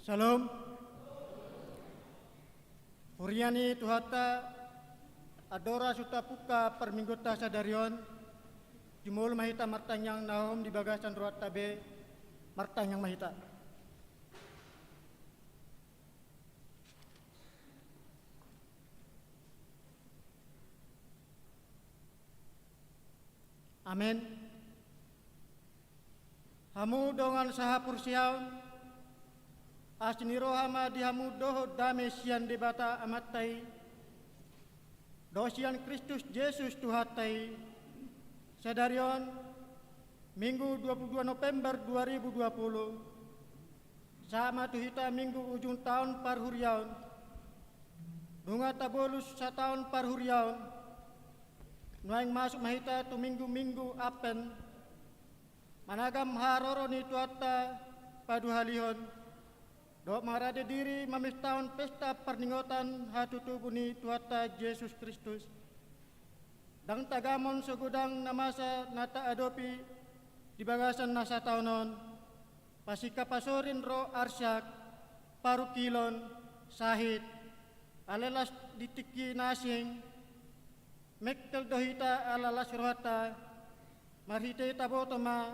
Shalom. Huriani tuhata adora suta puka perminggota sadarion jumul mahita martanyang nahom di bagasan ruat tabe martanyang mahita. Amin. Hamu dongan saha pursiaun asniro hama dihamu doho dame sian debata amatai dosian Kristus Yesus Tuhatai sadarion Minggu 22 November 2020 sama tuhita minggu ujung tahun parhuriaun dunga tabolus satahun parhuriaun nuaing masuk mahita tu minggu apen managam haroro ni tuata padu halihon dok marade diri mamis tahun pesta perninggotan hatutubuni tuata Yesus Kristus dang tagamon segudang namasa nata adopi di bagasan nasa tahunon pasika pasorin ro arsyak parukilon sahid alelas ditiki nasing mektel dohita alalas rohata marhite tabotoma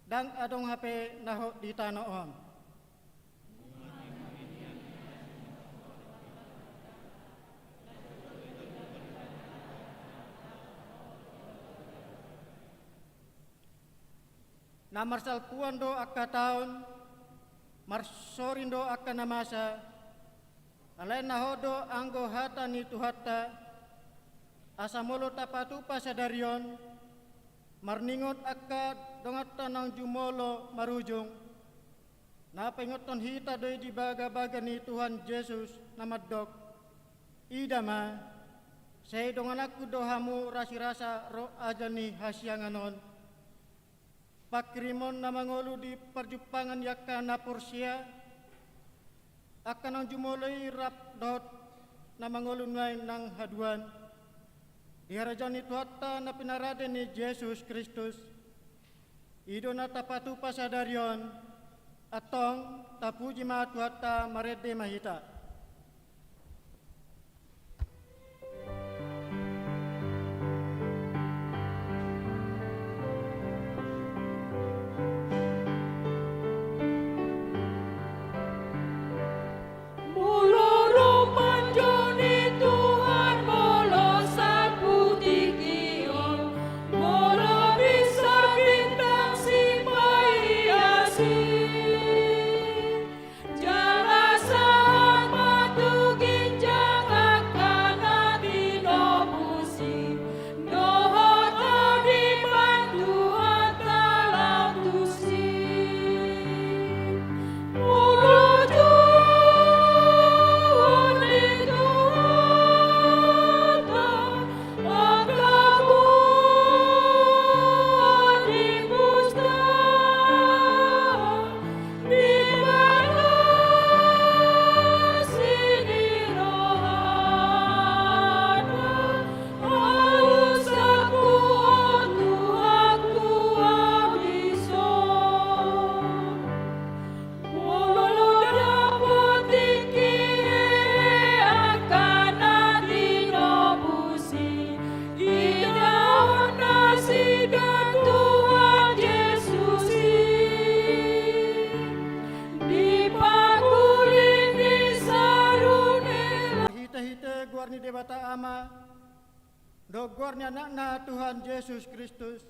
dang adong hape naho di tanah om. Na marsal puan do akka taon marsorin do akka namasa alain nahodo anggo hata ni tuhatta asamolo tapatu pasadarion marningot akka dongat tanang jumolo marujung na pengoton hita doy di baga-baga ni Tuhan Yesus namadok idama say dongan aku dohamu rasi-rasa ro aja ni hasyanganon pakrimon na mangolu di perjupangan yakka na porsia akan ang jumoloy rap dot na mangolu ngay ng haduan di harajan ni Tuhatta na pinarade ni Jesus Kristus ido na tapatu pasadarion atong tapuji ma Tuhatta marede mahita. Debata ama dogornya na Tuhan Yesus Kristus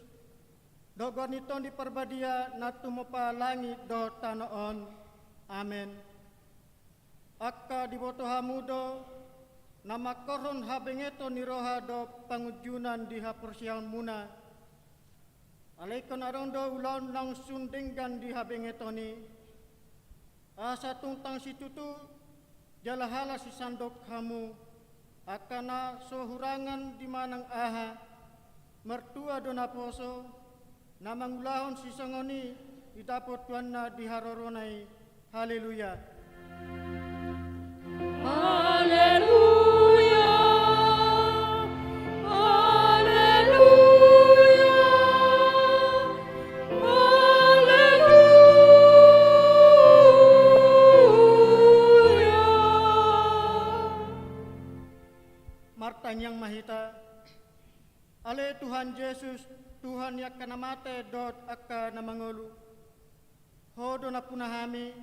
dogor niton di perbadia na tumopa langit do tanoon amen akka diboto hamudo nama koron habengeto niroha do pangujunan di hapursiang muna alaikon arondo ulon nang sundenggan di habengetoni asa tungtang situtu jalahala si sandok hamu akana sohurangan di manang aha mertua dona poso namangulahon si songoni itapot tuanna di haroronai haleluya haleluya haleluya haleluya yang mahita, ale Tuhan Yesus, Tuhan yakka namate dot akka namangolu, hodo na punahami,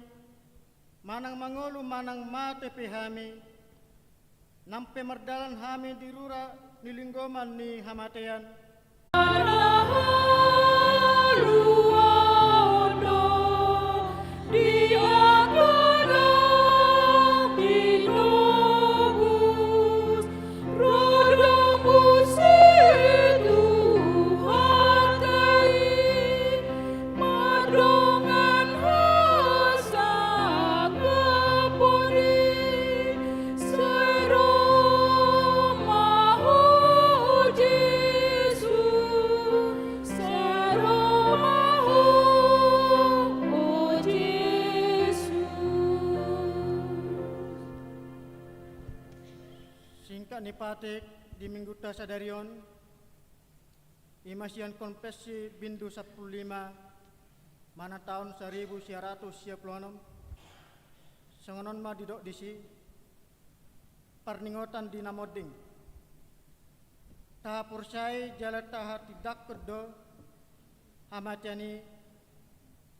manang mangolu manang mate pehami, nampe mardalan hami dirura nilinggoman ni hamatean. Singkat nipatik di minggu tasadarion, imasian konfesi bindu 15 mana tahun 1996, sengonon ma didok disi, perningotan di namoding, taha pursai jala taha tidak kedo, hamatiani,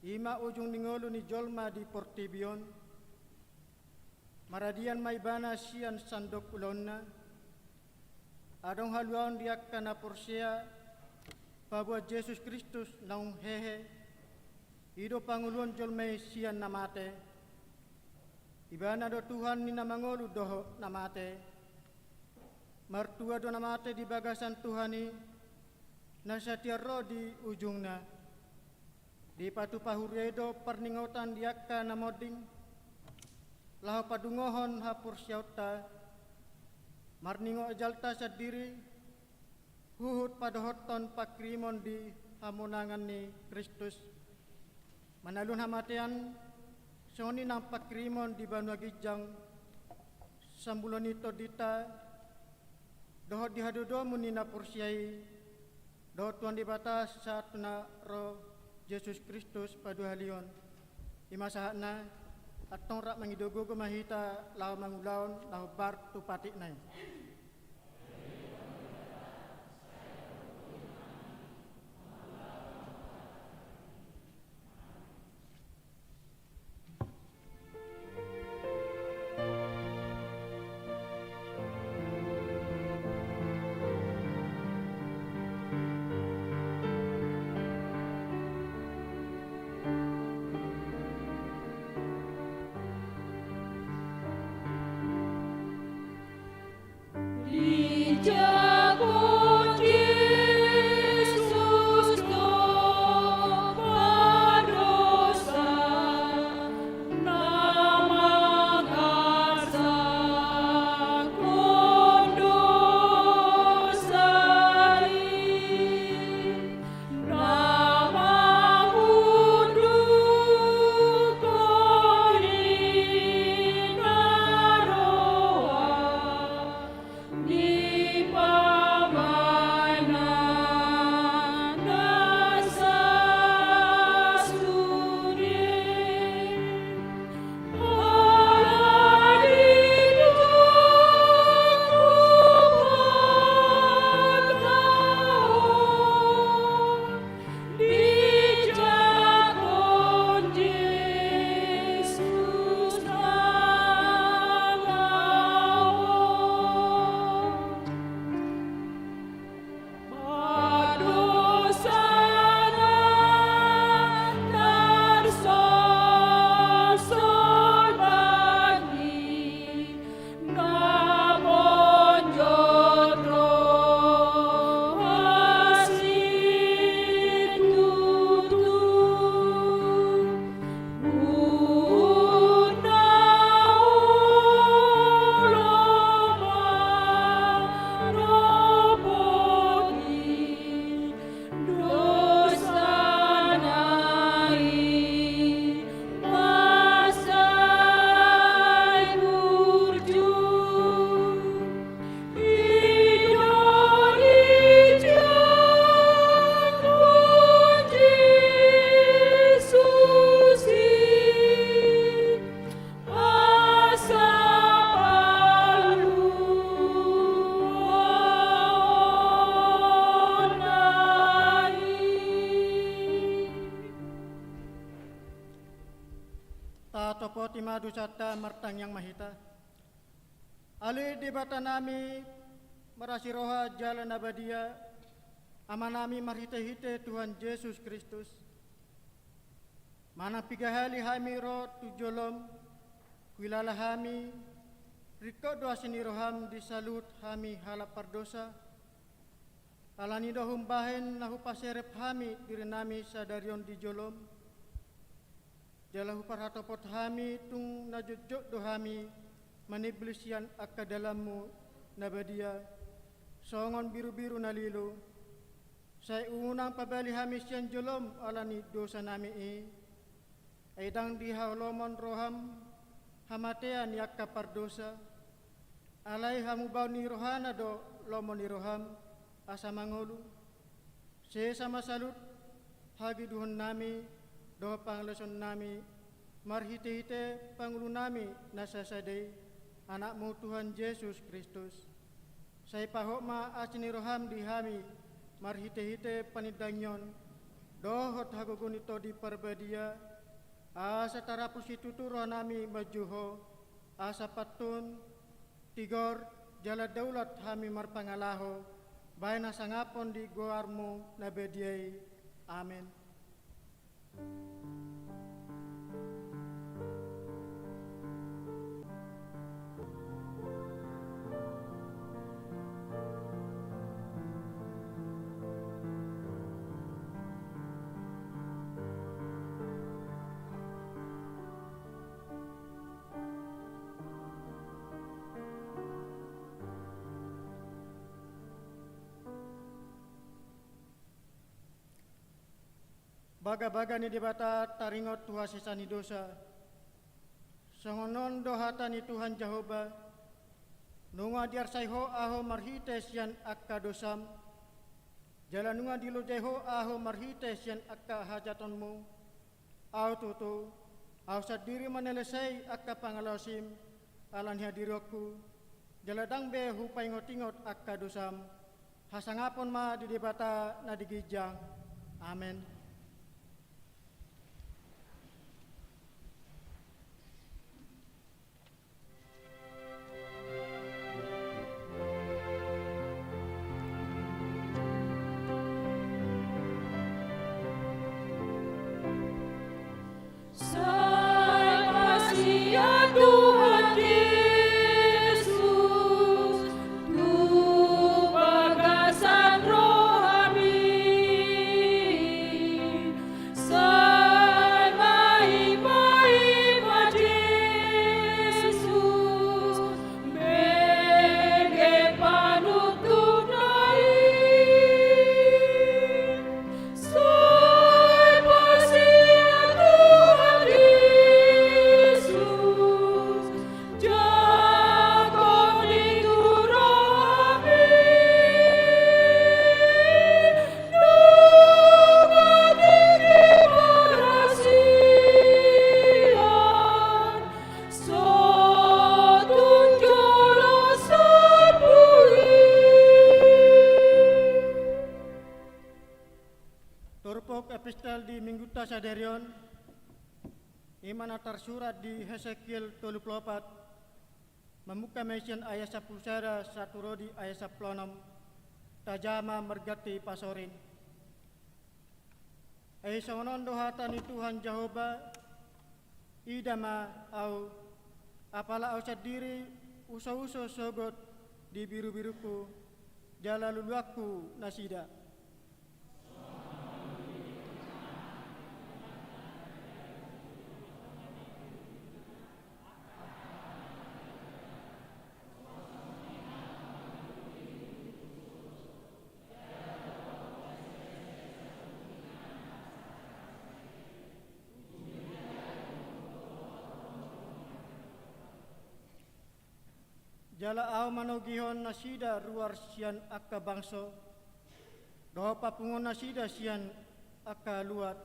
ima ujung ningolu ni jolma di Portibion, maradian maibana sian sandok ulonna, adong haluan diakana porsia, bahwa Yesus Kristus naung hehe, ido panguluan jolmei sian namate, ibana do Tuhan ni namangolu doho namate, martua do namate di bagasan Tuhani, nasatiaro di ujungna, di patu pahuredo perningotan diakka namoding, lahu padungohon hapur syauta, marningo ajalta sadiri, huhut padohoton pakrimon di hamunangan ni Kristus, manalun hamatean, soni nang pakrimon di Banua Gijang, sambulonito dita, dohot dihadudo munina pursiai, dohot tuan di batas saat na roh Yesus Kristus padu halion, imasahana, atong rak mangidogo mahita lau mangulaon lau bar tu patik nai. dosata martang yang mahita. Ali debata nami merasi roha jalan abadia, amanami marhite-hite Tuhan Yesus Kristus. Mana pigahali hami ro tujolom, kuilala hami, riko doa sini roham disalut hami halap pardosa. Alani dohum bahen nahu paserep hami diri nami sadarion di jolom. Jalahu parhatopot hami tung najujok dohami maniblisian akka dalammu nabadia. Songon biru-biru nalilu. Saya unang pabali hami sian jolom alani dosa nami Aidang di haulomon roham hamatean yakka pardosa. Alai hamu bau ni rohana do lomon ni roham. Asa mangolu, se sama salut, hagi duhon nami, doa pangleson nami, marhite-hite pangulu nami nasa sadai, anakmu Tuhan Yesus Kristus. Saya pahok ma acini roham di hami, marhite-hite panidangyon, dohot hagogunito di parbadia, asa tarapusi tuturo nami majuho, asa patun, tigor, jala daulat hami marpangalaho, baik na sangapon di goarmu nabediai. Amin. Baga-baga ni dibata taringot Tuhan sisani dosa. Songonon dohatani Tuhan Jehovah. Nunga diar sayho aho marhite sian akka dosam. Jalan nunga dilu jeho aho marhite sian akka hajatonmu. Au tutu. Au sadiri manelesai akka pangalosim. Alan hadiroku. Jaladang be hupai ngotingot akka dosam. Hasangapon ma di dibata na digijang. Amen. Epistel di Minggu Tasaderion iman atar surat di Hesekiel 34 membuka mention ayat 10 satu rodi ayat 10 tajama mergati pasorin songonon dohatani Tuhan Jehovah idama au apala au sadiri uso-uso sogot di biru-biruku jala luluaku nasida. Jala au manogihon nasida ruar sian akka bangso, doho papungon nasida sian akka luat,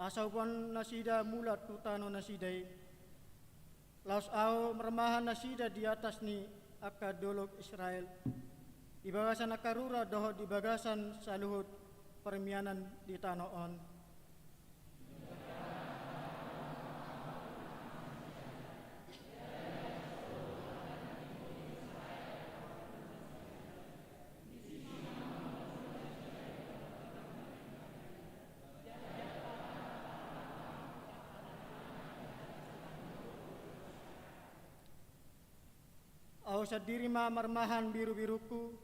asaupan nasida mulat tutano nasidai, laos au meremahan nasida di atas ni akka dolog Israel, di bagasan akka rura doho di bagasan saluhut permianan di tanoon. au sadirima marmahan biru-biruku,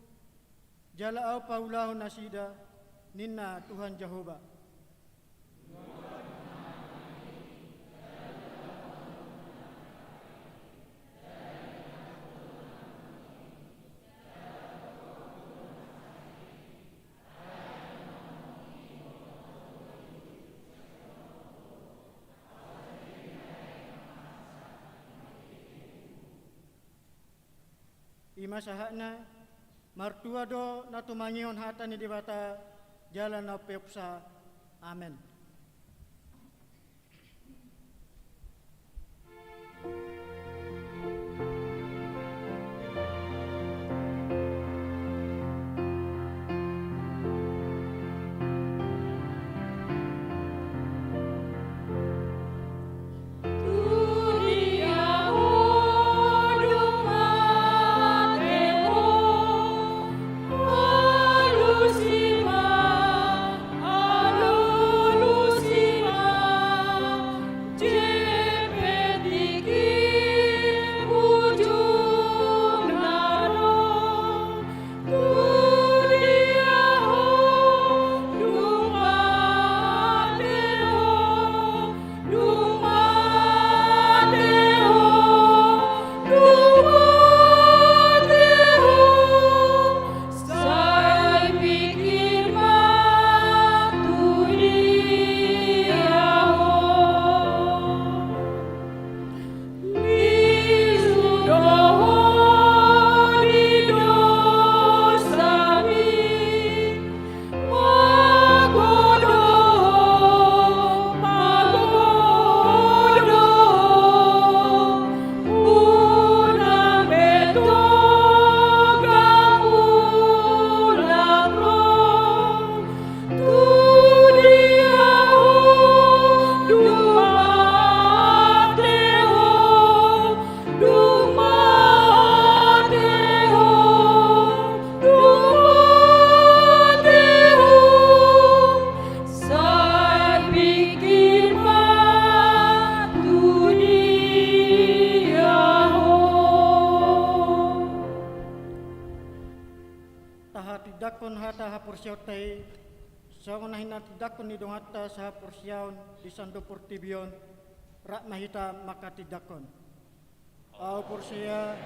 jala au paulahu nasida, ninna Tuhan Jehovah. Ima sahakna martua do natumangion hatani dibata jalan na peupsa. Amen. Tidakon hata hapursiautai sangona hina tidakon ni dongata sa hapursiaun di sando portibion rak mahita maka tidakon au pursia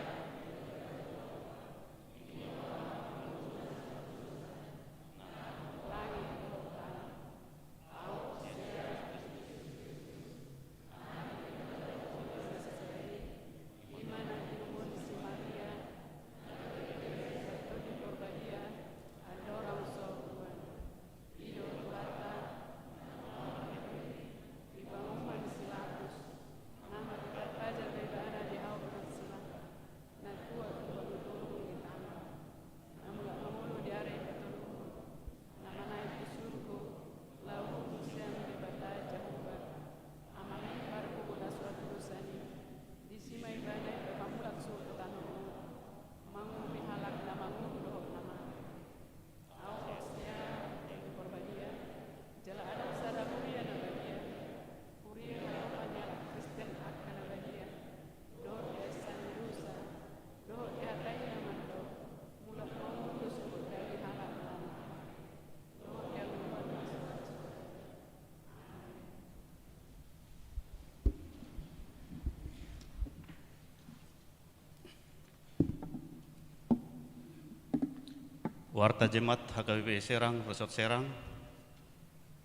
Warta Jemaat HKBP Serang, Resort Serang,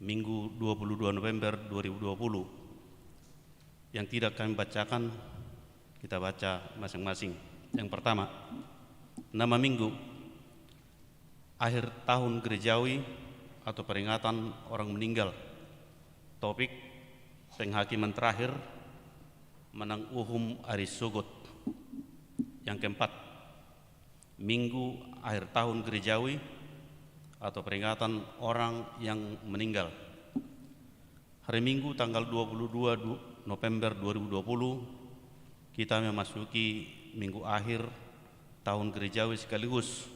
Minggu 22 November 2020. Yang tidak kami bacakan, kita baca masing-masing. Yang pertama, nama minggu, akhir tahun gerejawi atau peringatan orang meninggal. Topik, penghakiman terakhir, menang uhum Aris Sugut. Yang keempat, Minggu akhir tahun gerejawi atau peringatan orang yang meninggal. Hari Minggu tanggal 22 November 2020 kita memasuki minggu akhir tahun gerejawi sekaligus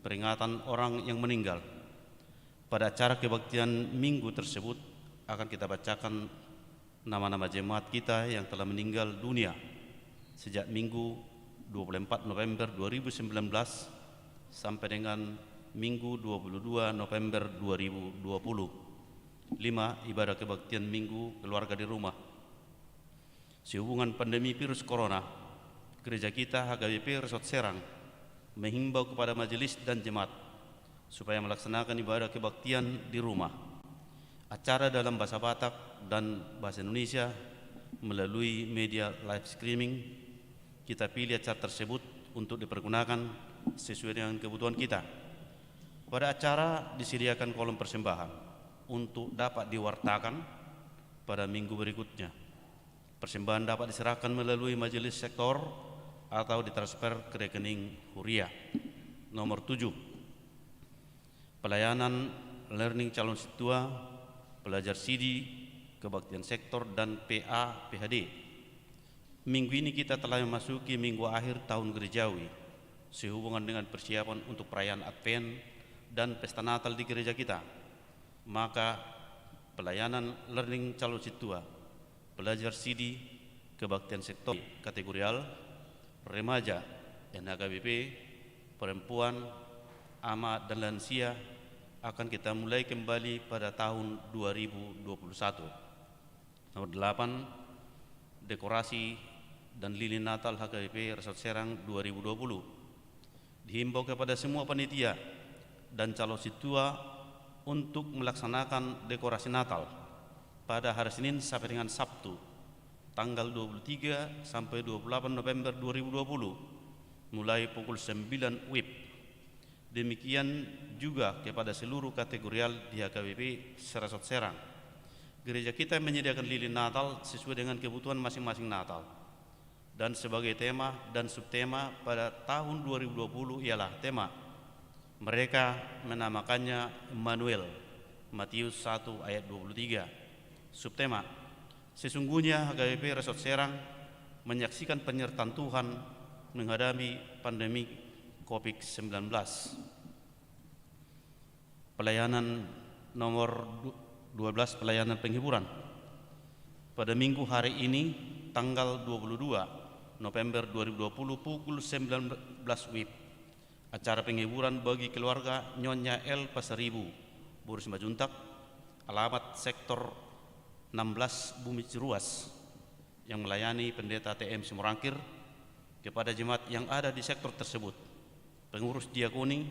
peringatan orang yang meninggal. Pada acara kebaktian minggu tersebut akan kita bacakan nama-nama jemaat kita yang telah meninggal dunia sejak Minggu 24 November 2019 sampai dengan Minggu 22 November 2020. 5. Ibadah kebaktian Minggu Keluarga di Rumah. Sehubungan pandemi virus corona, gereja kita HKBP Resort Serang menghimbau kepada majelis dan jemaat supaya melaksanakan ibadah kebaktian di rumah. Acara dalam bahasa Batak dan bahasa Indonesia melalui media live streaming. Kita pilih acara tersebut untuk dipergunakan sesuai dengan kebutuhan kita. Pada acara disediakan kolom persembahan untuk dapat diwartakan pada minggu berikutnya. Persembahan dapat diserahkan melalui majelis sektor atau ditransfer ke rekening Huria. Nomor 7. Pelayanan learning calon situa, pelajar CD, kebaktian sektor dan PA PHD. Minggu ini kita telah memasuki minggu akhir tahun gerejawi sehubungan dengan persiapan untuk perayaan Advent dan pesta Natal di gereja kita. Maka pelayanan learning calon situa, pelajar CD, kebaktian sektor kategorial, remaja, NHKBP, perempuan, ama dan lansia akan kita mulai kembali pada tahun 2021. Nomor 8, dekorasi dan lilin Natal HKBP Resort Serang 2020. Dihimbau kepada semua panitia dan calon situa untuk melaksanakan dekorasi Natal pada hari Senin sampai dengan Sabtu, tanggal 23 sampai 28 November 2020, mulai pukul 9 WIB. Demikian juga kepada seluruh kategorial di HKBP Resort Serang. Gereja kita menyediakan lilin Natal sesuai dengan kebutuhan masing-masing Natal. Dan sebagai tema dan subtema pada tahun 2020 ialah tema mereka menamakannya Immanuel, Matius 1 ayat 23. Subtema, sesungguhnya HKBP Resort Serang menyaksikan penyertaan Tuhan menghadapi pandemi COVID-19. Pelayanan nomor 12, pelayanan penghiburan. Pada minggu hari ini, tanggal 22 November 2020 pukul 19 WIB, acara penghiburan bagi keluarga Nyonya L Pasaribu, Boris Majuntak, alamat sektor 16 Bumi Ciruas, yang melayani pendeta TM Simorangkir kepada jemaat yang ada di sektor tersebut. Pengurus diakoni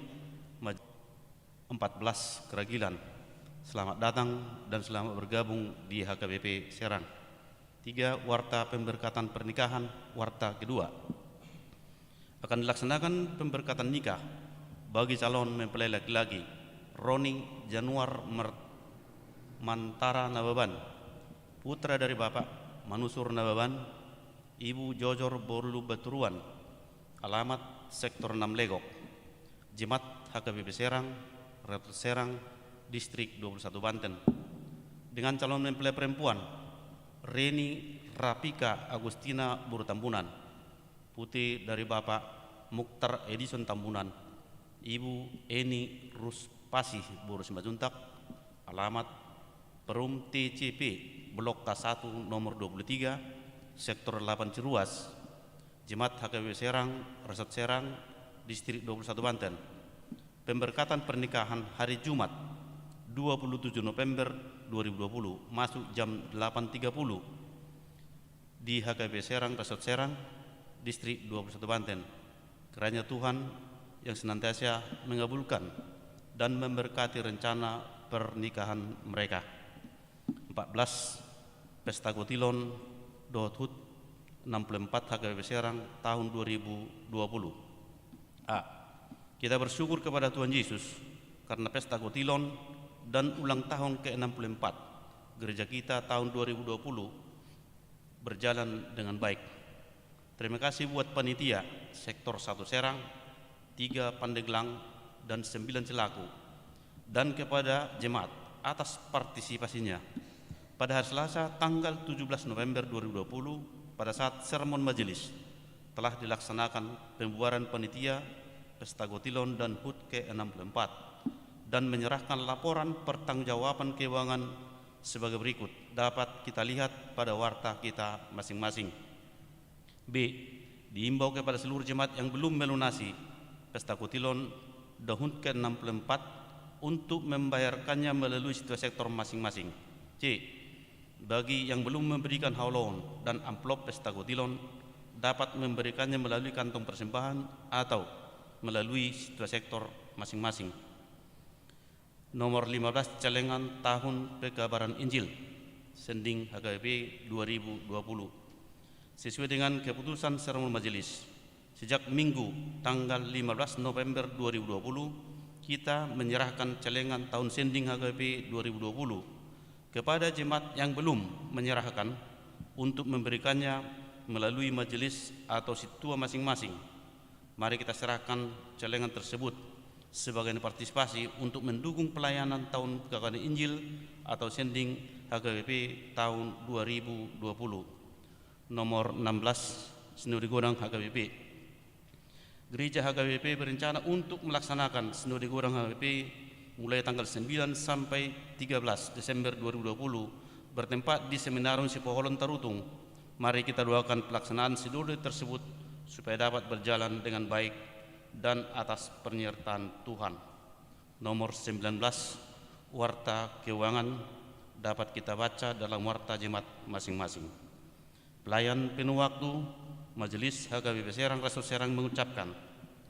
14 Keragilan. Selamat datang dan selamat bergabung di HKBP Serang. 3. Warta pemberkatan pernikahan, warta kedua. Akan dilaksanakan pemberkatan nikah bagi calon mempelai laki-laki Roni Januar Mantara Nababan, putra dari Bapak Manusur Nababan, Ibu Jojor Borlu Baturuan, alamat sektor 6 Legok, Jemaat HKBP Serang, Resort Serang, Distrik 21 Banten. Dengan calon mempelai perempuan Reni Rapika Agustina Buru Tambunan, putri dari Bapak Mukhtar Edison Tambunan, Ibu Eni Ruspasih Buru Simbajuntak, alamat Perum TCP Blok K1 nomor 23, sektor 8 Ciruas, Jemaat HKBP Serang, Resort Serang, Distrik 21 Banten. Pemberkatan pernikahan hari Jumat 27 November 2020 masuk jam 8.30 di HKBP Serang, Resort Serang, Distrik 21 Banten. Kiranya Tuhan yang senantiasa mengabulkan dan memberkati rencana pernikahan mereka. 14. Pesta Kotilon Dohut 64 HKBP Serang tahun 2020. A. Kita bersyukur kepada Tuhan Yesus karena Pesta Kotilon dan ulang tahun ke-64 gereja kita tahun 2020 berjalan dengan baik. Terima kasih buat panitia sektor 1 Serang, 3 Pandeglang dan 9 Celaku, dan kepada jemaat atas partisipasinya. Pada hari Selasa tanggal 17 November 2020 pada saat sermon majelis telah dilaksanakan pembubaran panitia Pesta Kotilon dan HUT ke-64 dan menyerahkan laporan pertanggungjawaban keuangan sebagai berikut. Dapat kita lihat pada warta kita masing-masing. B. diimbau kepada seluruh jemaat yang belum melunasi pesta kotilon tahun ke-64 untuk membayarkannya melalui situasi sektor masing-masing. C. Bagi yang belum memberikan haulon dan amplop pesta kotilon dapat memberikannya melalui kantong persembahan atau melalui situasi sektor masing-masing. Nomor 15 celengan tahun pekabaran Injil Sending HKBP 2020. Sesuai dengan keputusan seremon majelis, sejak Minggu tanggal 15 November 2020, kita menyerahkan celengan tahun Sending HKBP 2020 kepada jemaat yang belum menyerahkan untuk memberikannya melalui majelis atau situa masing-masing. Mari kita serahkan celengan tersebut sebagai partisipasi untuk mendukung pelayanan tahun pekabaran Injil atau Sending HKBP tahun 2020. Nomor 16 Sinode Godang HKBP. Gereja HKBP berencana untuk melaksanakan Sinode Godang HKBP mulai tanggal 9 sampai 13 Desember 2020 bertempat di Seminarium Sipoholon Tarutung. Mari kita doakan pelaksanaan sinode tersebut supaya dapat berjalan dengan baik dan atas penyertaan Tuhan. Nomor 19 Warta Keuangan dapat kita baca dalam warta jemaat masing-masing. Pelayan penuh waktu Majelis HKBP Serang Resort Serang mengucapkan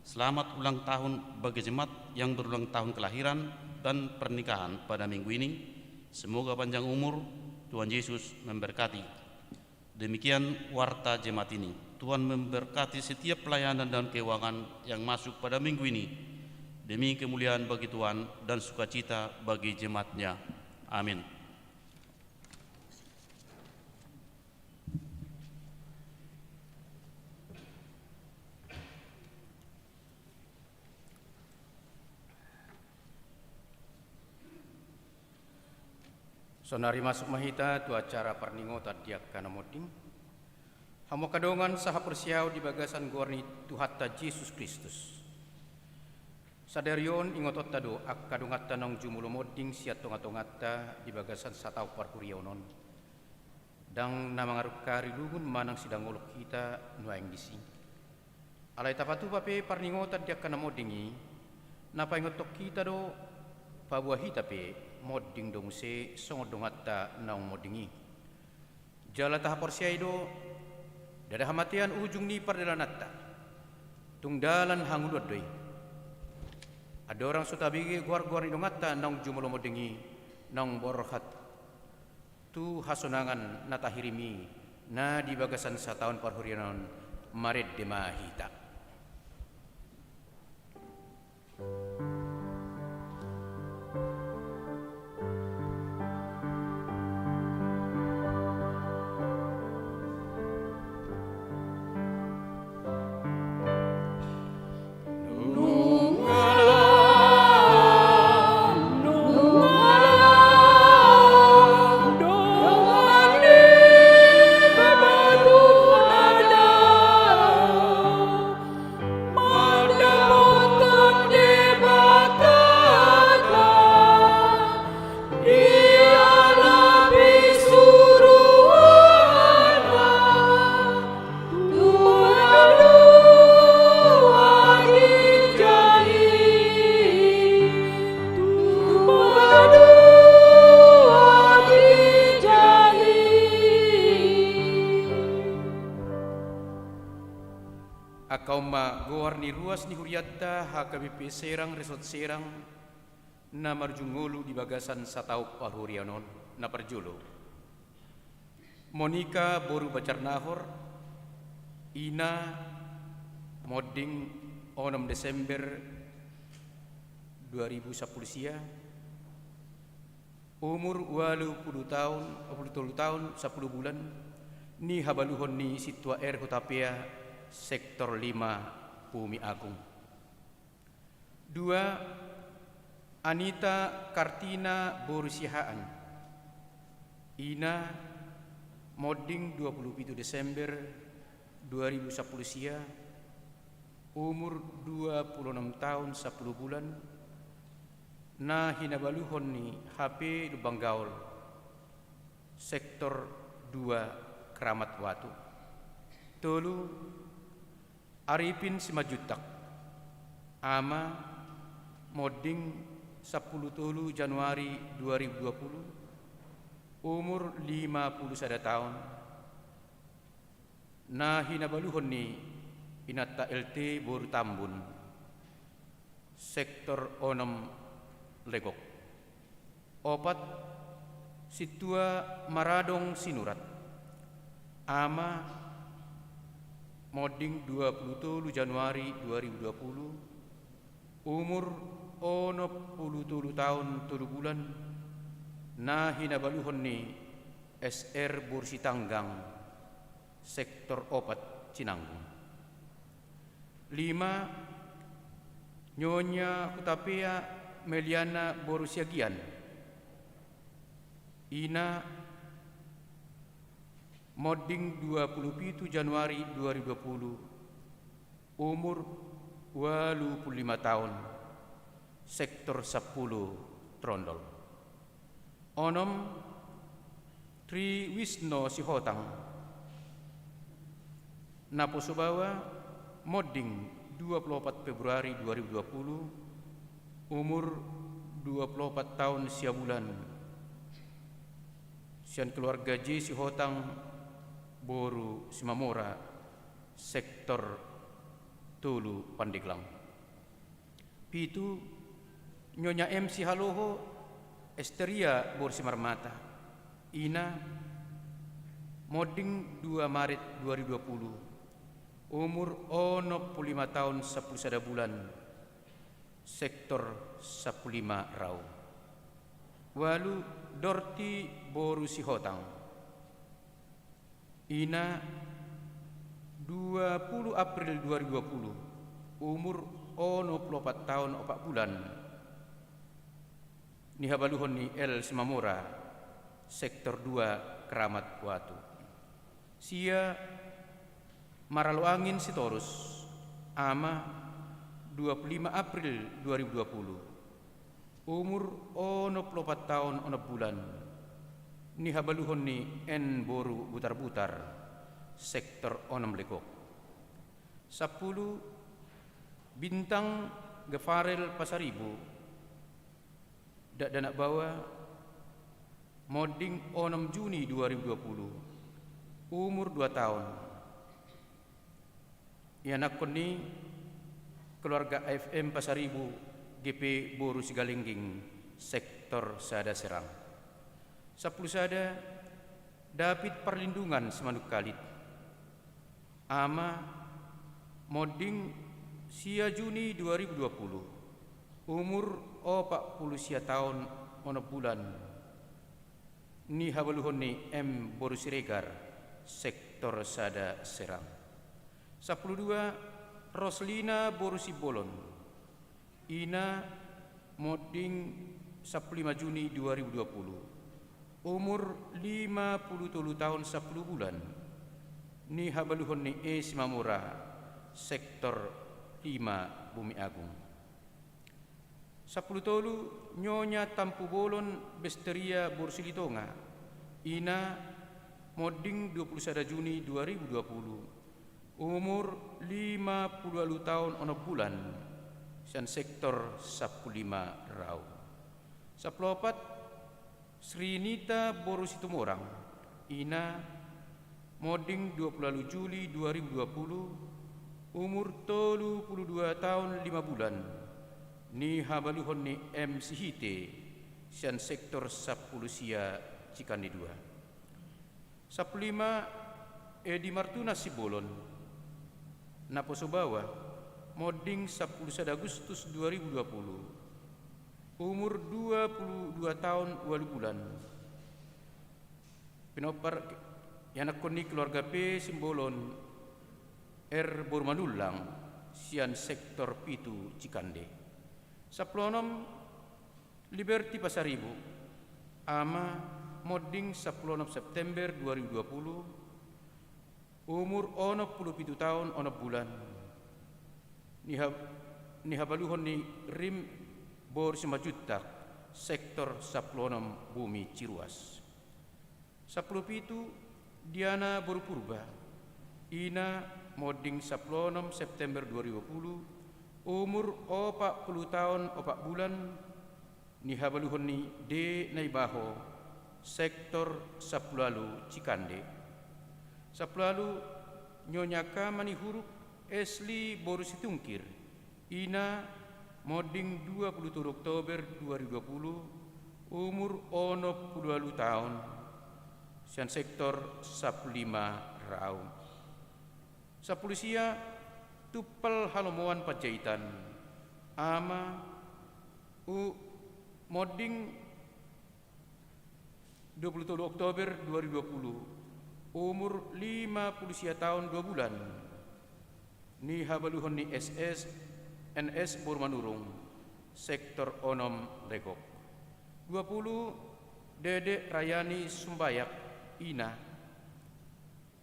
selamat ulang tahun bagi jemaat yang berulang tahun kelahiran dan pernikahan pada minggu ini. Semoga panjang umur, Tuhan Yesus memberkati. Demikian warta jemaat ini. Tuhan memberkati setiap pelayanan dan keuangan yang masuk pada minggu ini. Demi kemuliaan bagi Tuhan dan sukacita bagi jemaatnya. Amin. Sonari masuk mahita tu acara parningota diak kana moding. Hamo kadongan saha persiau di bagasan gorni Tuhatta Yesus Kristus. Sadarion ingotot tado ak kadongatta nang jumulo moding sia tonga-tongatta di bagasan satau parkurionon. Dang namangaruk kari lugun manang sidang olok kita nuaing disi. Alai tapatu pape parningota diak kana modingi. Napa ingotok kita do pabuah hita pe moding dong se songodongatta naung modingi. Jala taha porsiaido dada hamatian ujung ni pardalanatta. Tungdalan hangudot doi. Ada orang sutabigi guar-guar ni dongatta naung jumulo modingi naung borhat. Tu hasonangan natahirimi na di bagasan satahun parhurianon maret demahita. Akauma goar ni ruas ni huriatta HKBP Serang Resort Serang na marjungulu di bagasan satau parhurianon na perjulo. Monika boru bacarnahor ina moding 6 Desember 2010 sia umur 80 tahun 10 bulan ni habaluhon ni sitwa hutapea sektor 5 Bumi Agung. 2 Anita Kartina Borusihaan ina moding 27 Desember 2010 sia umur 26 tahun 10 bulan na hinabaluhon ni HP Lubang Gaul sektor 2 Keramat Watu. 3 Arifin Simajutak, ama Moding 10 Januari 2020, umur 51 tahun. Na hinabaluhon ni Inata LT Boru Tambun, sektor onom Legok. Opat, Situa Maradong Sinurat, ama Moding 27 Januari 2020, umur 60 tahun 3 bulan. Na hinabaluhon ni SR Bursi Tanggang, sektor opat Cinanggung. 5, Nyonya Hutapea Meliana Borusiagian, ina Moding 27 Januari 2020, umur 85 tahun, sektor 10 Trondol. Onom, Tri Wisno Sihotang, Naposobawa, Moding 24 Februari 2020, umur 24 tahun sia bulan. Sian keluarga J Sihotang Boru Simamora, sektor Tulu Pandeglang. 7, Nyonya M Sihaloho Esteria Boru Simarmata, ina Moding 2 Maret 2020, umur 65 tahun 11 bulan, sektor 15 Rau. 8, Dorti Boru Sihotang, ina 20 April 2020, umur 64 tahun 4 bulan. Nihabaluhon ni L Simamora, sektor 2 Keramat Watu. Sia Maralo Angin Sitorus, ama 25 April 2020, umur 64 tahun 6 bulan. Nihabaluhon ni N Boru Butar-Butar, sektor 6 Legok. 10, Bintang Gefarel Pasaribu, Dak Danak Bawa, Moding 6 Juni 2020, umur 2 tahun. Ianakon ni keluarga AFM Pasaribu, GP Boru Sigalingging, sektor Sada Serang. 10 sada, David Perlindungan Semanuk Kalit, ama Moding sia Juni 2020, umur 40 sia tahun 6 bulan. Ni habaluhon ni M Boru Siregar, sektor Sada Serang. 12, Roslina Boru Sibolon, ina Moding 15 Juni 2020, umur 57 tahun 10 bulan. Ni habaluhon ni E Simamura, sektor 5 Bumi Agung. 10, Nyonya Tampu Bolon Besteria Borsilitonga, ina Moding 21 Juni 2020, umur 50 tahun 6 bulan. Sian sektor 15 Rau. 14, Srinita Boru Situmorang, ina Moding 20 Juli 2020, umur 32 tahun 5 bulan. Ni habaluhon ni M Sihite, sian sektor 10 sia Cikande 2. 15, Edi Martuna Sibolon, Naposobawa, Moding 10 Agustus 2020, umur 22 tahun 2 bulan. Pinopar yanakon ni keluarga P Simbolon R Bormanulang, sian sektor Pitu Cikande. 16, Liberty Pasaribu, ama Moding 16 September 2020, umur 67 tahun 6 bulan. Nihabaluhon ni Rim Boru Simajutak, sektor 16 Bumi Ciruas. 17, Diana Boru Purba, ina moding 16 September 2020 umur 40 tahun 4 bulan ni habaluhon ni D Naibaho sektor Sapulalu Cikande. Sapulalu nyonya mani huruf Esli Borusitungkir ina moding 27 Oktober 2020 umur 62 tahun sian sektor Saplima Raung. Sapulusia Tupal Halomoan Pajaitan ama moding 27 Oktober 2020 umur 50 tahun 2 bulan ni habaluhon ni NS Burmanurung sektor Onom Legok. 20 Dede Rayani Sumbayak Ina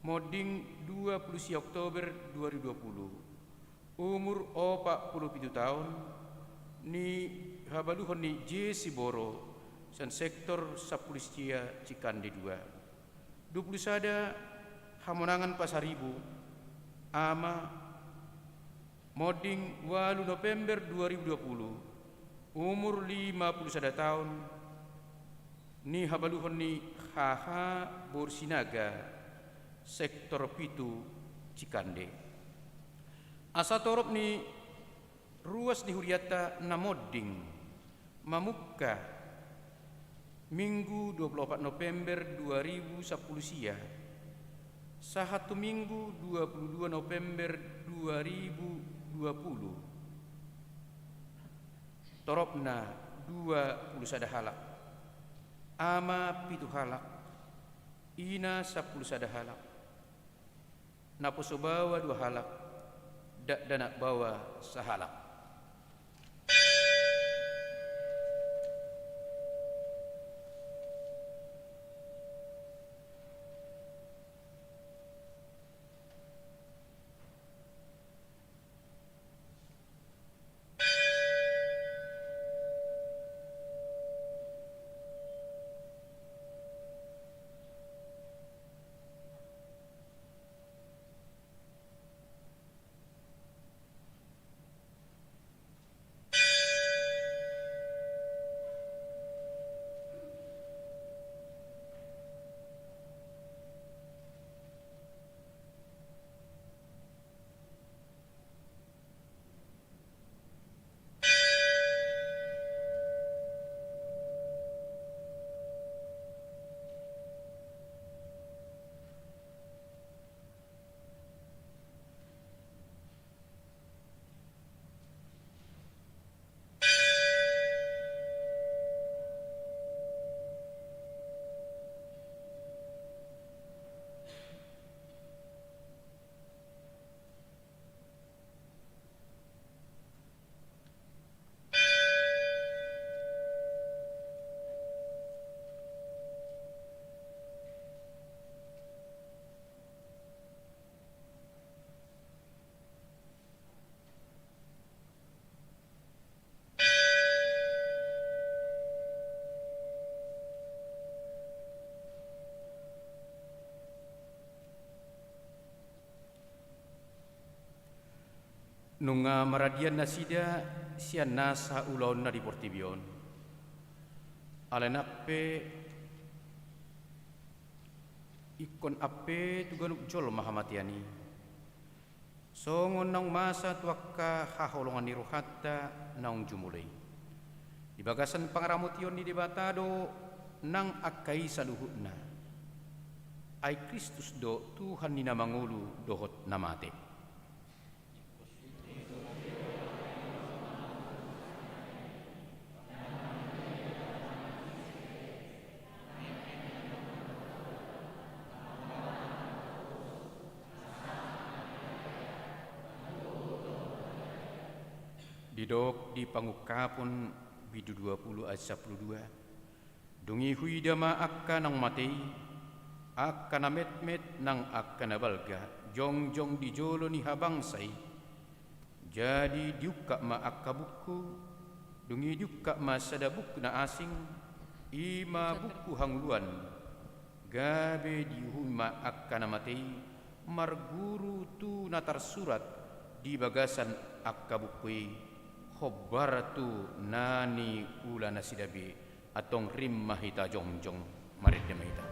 moding 20 Oktober 2020 umur 47 tahun ni habaluhon ni J Siboro dan sektor Sapulisia Cikande 2. 20 sada Hamonangan Pasaribu ama moding 8 November 2020 umur 51 tahun ni habaluhon ni Haha Borsinaga sektor Pitu Cikande. Asa torop ni ruas di Huriata namoding mamukka Minggu 24 November 2010 sia sahatu Minggu 22 November 2020 toropna 20 sada halak ama 7 halak ina 10 sada halak naposo bawa 2 halak dak danak bawa sahalak. Nunga maradian nasida sian nasa ulon na di Portibion. Alenape ikon ape tuganuk jol mahamatiani. Songon nang masa tuaka haholongan ni rohatta naung jumulay. Di bagasan pangaramution ni debatado nang akai saluhutna. Ay Kristus do Tuhan ni namangulu dohot namate. Didok di pangukapon bidu 20 ayat 12 dungi hui dama akka nang matei akka na met nang akka na balga jong di jolo ni habangsay jadi diukka ma akka buku dungi diukka ma sada buku na asing ima buku hangluan gabe dihun ma akka na matei marguru tu natar surat di bagasan akkabukui hobbaratu nani ulana sidabi atong rim mahita jongjong marit mahita.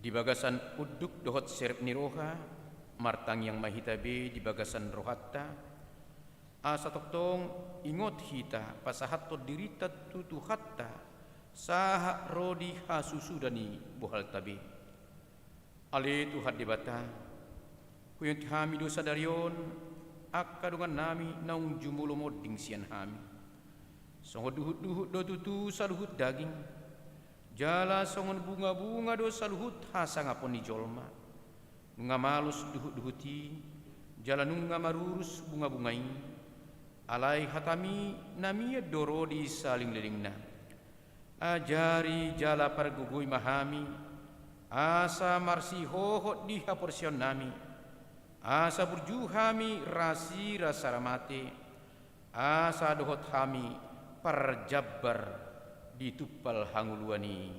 Di bagasan uduk dohot serep niroha, martang yang mahitabe di bagasan rohatta, asa toktong ingot hita pasahatto dirita tutu hatta, saha rodi hasusudani bohal tabe. Ale tuhat debata, kuyont hami dosa darion, akkadungan nami naung jumulo moding sian hami. Songo duhut-duhut do tutu saluhut daging, jala songon bunga-bunga do saluhut hasangapon ni jolma. Nunga malus duhut-duhuti, jala nunga marurus bunga-bungai. Alai hatami namia dorodi saling lelingna. Ajari jala pargugui mahami, asa marsi hohot di haporsion nami. Asa burjuhami rasi rasaramate, asa dohot hami parjabbar di tupal hanguluani.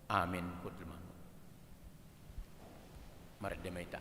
Amin. Kudulman. Mari demaita.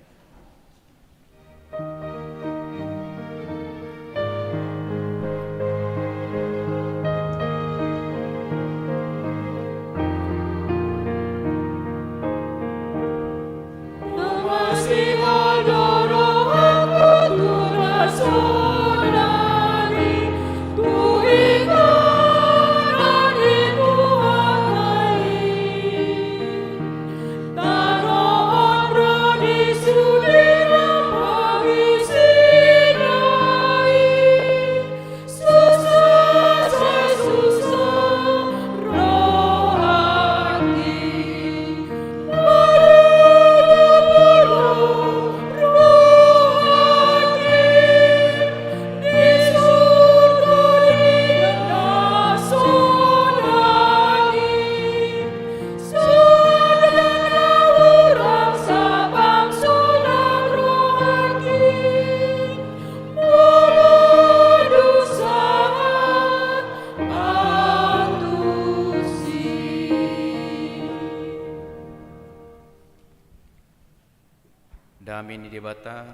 Dami ni debata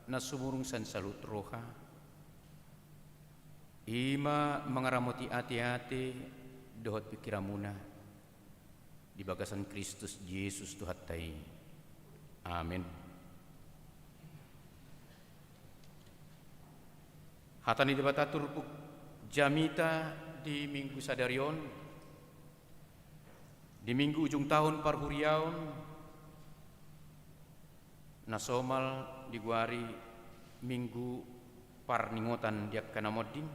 na sumurung san salut roha. Ima mengaramoti hati-hati dohot pikiramuna di bagasan Kristus Yesus Tuhatai. Amin. Hatani debata turpuk jamita di minggu sadarion, di minggu ujung tahun parhuriaun, nasomal diguari minggu parningotan diak kanamodin.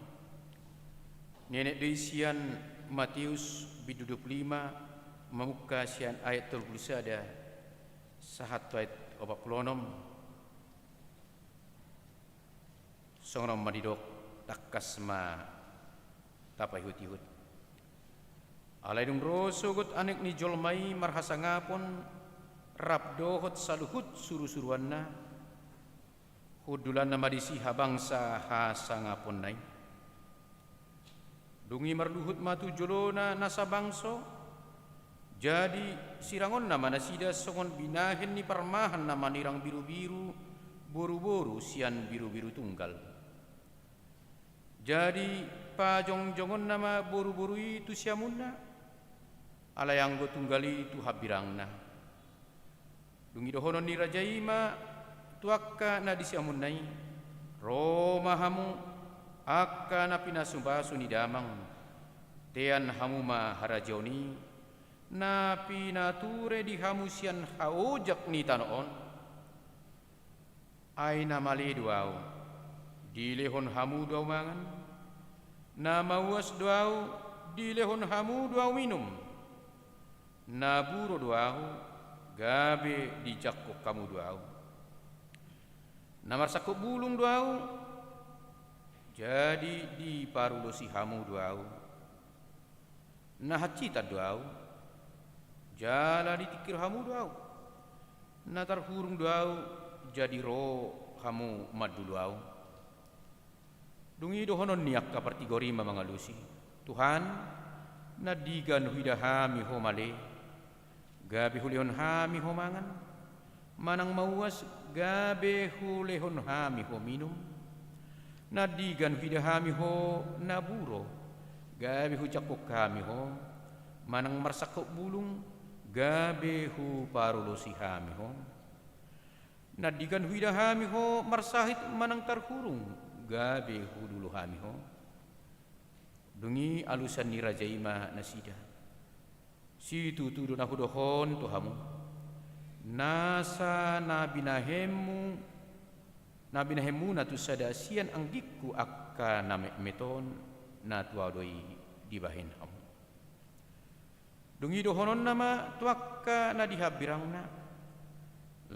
Nenek deisian Matius biduduk 5 memuka sian ayat 30 ada sahat ayat 46 songrom madidok takasma tapai hut-hut. Alaidung rosogut anek ni jolmai marhasangapon rabdohot saluhut suru-suruanna hudulan nama disi habangsa hasangapon nai dungi marluhut matu jolona nasa bangso jadi sirangon nama nasida songon binahen ni parmahan nama nirang biru-biru boru-boru sian biru-biru tunggal. Jadi pajong-jongon nama boru-boru itu siamunna alayanggo tunggali itu habirangna dungi dohonon ni rajaima tuakka na disiamunnai roma hamu akka na pinasumbasu ni damang tean hamu ma harajoni na pinature di hamusian haojak ni tanoon ay na mali duau dilehon hamu duau mangan na mawas duau dilehon hamu duau minum na buro duau gabe di jakok kamu duau na marsakok bulung duau jadi di parulosi hamu duau na hacita duau jala ditikir hamu duau na tarhurung duau jadi ro hamu madu duau dungi dohonon niak kapartigori mamangalusi Tuhan na digan huidahami ho male gabe hulihon hami ho mangan manang mauas gabe hulihon hami ho minum na digan huidahami ho naburo gabe hu cakok kami ho manang marsakok bulung gabe hu parulosi hami ho na digan huidahami ho marsahit manang tarhurung gabe hu dulu hami ho dungi alusan ni rajaima nasida situ tudu na hudohon to hamu nasa nabinahemu na tu sadasian anggikku akka na meton na tuadoi dibahin hamu dungi dohonon nama tuakka na dihabirangna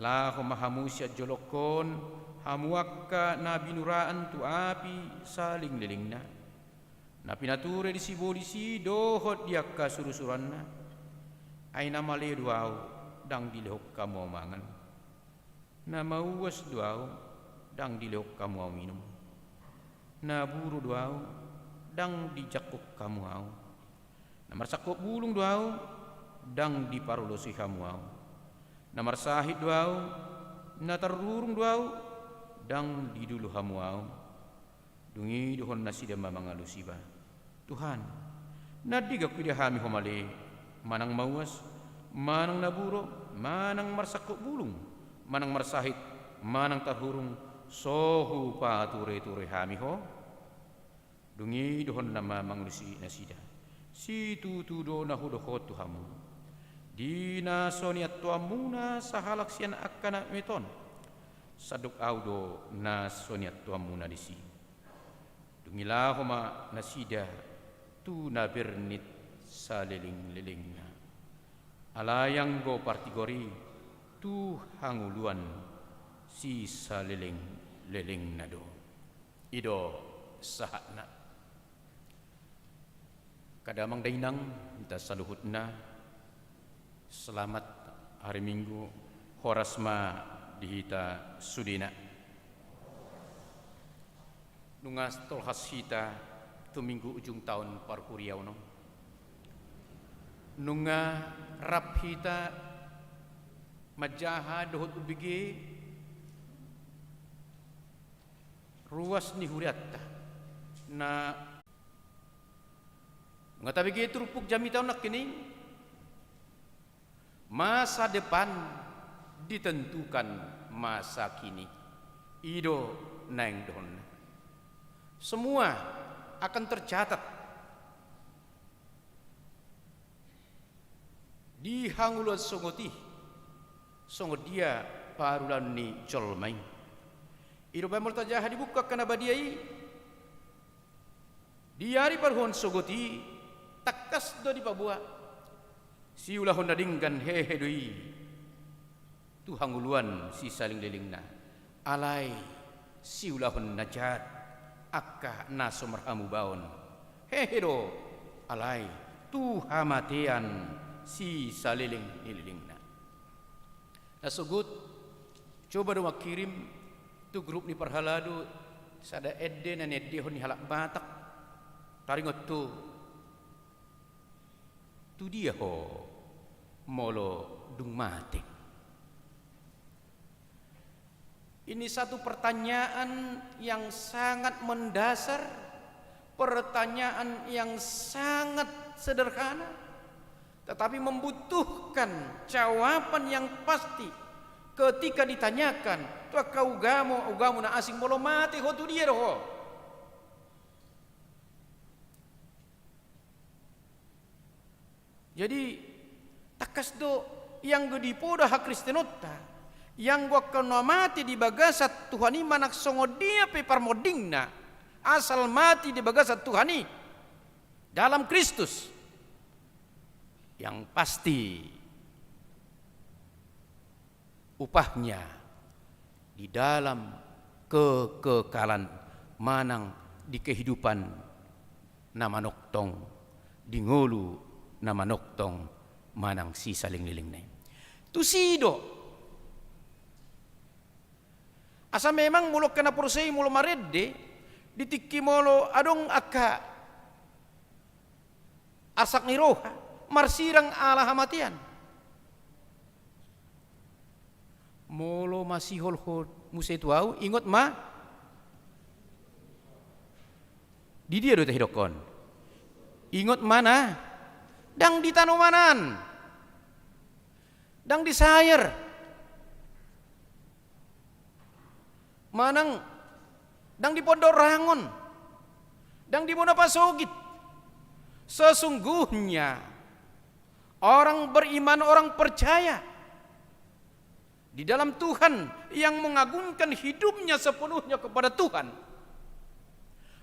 la mahamu sia jolokon hamuakka na binuraan tu api saling lelingna na pinature di sibolisi dohot diakka surusuranna ay na male duau dang dilehok kamu mangan na mauwas duau dang dilehok kamu au minum na buru duau dang dijakok kamu au na marsakok bulung duau dang diparulosi kamu au na marsahid duau na tarurung duau dang didulu hamu au dungi dohon nasida mamangalusiba Tuhan nadiga kuidahami homale manang mawas manang naburo manang marsakok bulung manang marsahid manang tahurung sohu pature-ture hami ho dungi dohon nama manglusi nasida situ tudo nahudohot tuhamu dina soniat tuamuna sahalaksian akkana meton saduk audo na soniat tuamuna disi dungilah homa nasida tu na bernit saliling-lilingna alayang go partigori tu hanguluan si saliling-liling nado ido sahatna kadamang dainang kita saluhutna selamat hari Minggu horasma dihita sudina nungas tolhas hita tu minggu ujung tahun parkuriauno nunga rap hita majaha dohot ubigi ruas ni huriatta na ngatabigi turupuk jami tahun nak kini masa depan ditentukan masa kini ido naeng don semua akan tercatat di hanguluan songot dia parulan ni colmai ido pemol tajaha dibuka kana badiai diari parhon sogoti takas do di pabua siulah nadingkan hehe doi tu hanguluan si saling lelingna alai siulah najat akka naso marhamu baon hehe do alai tu hamatian si saliling nililingna nasugut coba do makirim tu grup ni parhaladu sada edde na nedde hon halak batak taringot tu dia ho molo dung mati. Ini satu pertanyaan yang sangat mendasar pertanyaan yang sangat sederhana, tetapi membutuhkan jawaban yang pasti ketika ditanyakan, "Tu kau ugamu na asing molo mati ho tu dia ho." Jadi takas do yang gedipoda hak Kristenota yang gua kena mati di bagasat Tuhani manak songo dia pe parmodingna asal mati di bagasat Tuhani dalam Kristus yang pasti upahnya di dalam kekekalan manang di kehidupan nama noktong di ngolu nama noktong manang si saling liling tu sido asa memang mulo kena persei mulo maredde ditikki molo adong aka asak niroha marsirang ala hamatian molo masih holhod musai tuau ingot ma di dia do hidokon ingot mana dang di tanomanan dang di sayur manang dang di pondok rangon dang di monapasogit. Sesungguhnya orang beriman, orang percaya di dalam Tuhan yang mengagungkan hidupnya sepenuhnya kepada Tuhan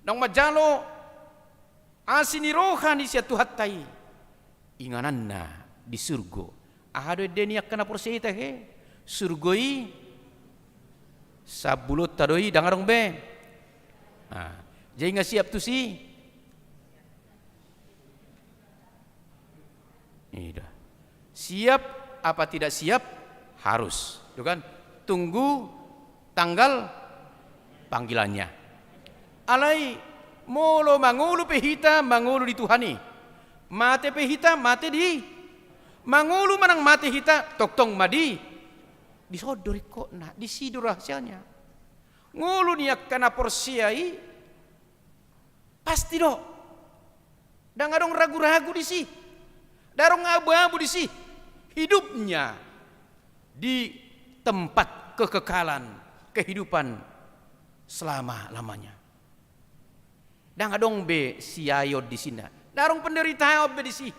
nang majalo asini rohani sia tuhattai ingananna di surga ahado denia kana persita he surgoi sabulut tadoi dangarong be jadi nggak siap tu si ida siap apa tidak siap harus itu kan tunggu tanggal panggilannya alai molo mangulu pehita mangulu di Tuhani mate pehita mate di mangulu manang mate hita toktong madi disodori kok na disidu rahasianya ngulu niak kana porsiai pasti do dangadong ragu-ragu di si darong abu-abu di si hidupnya di tempat kekekalan kehidupan selama-lamanya dangadong be siayod di sini darong penderitaan be di si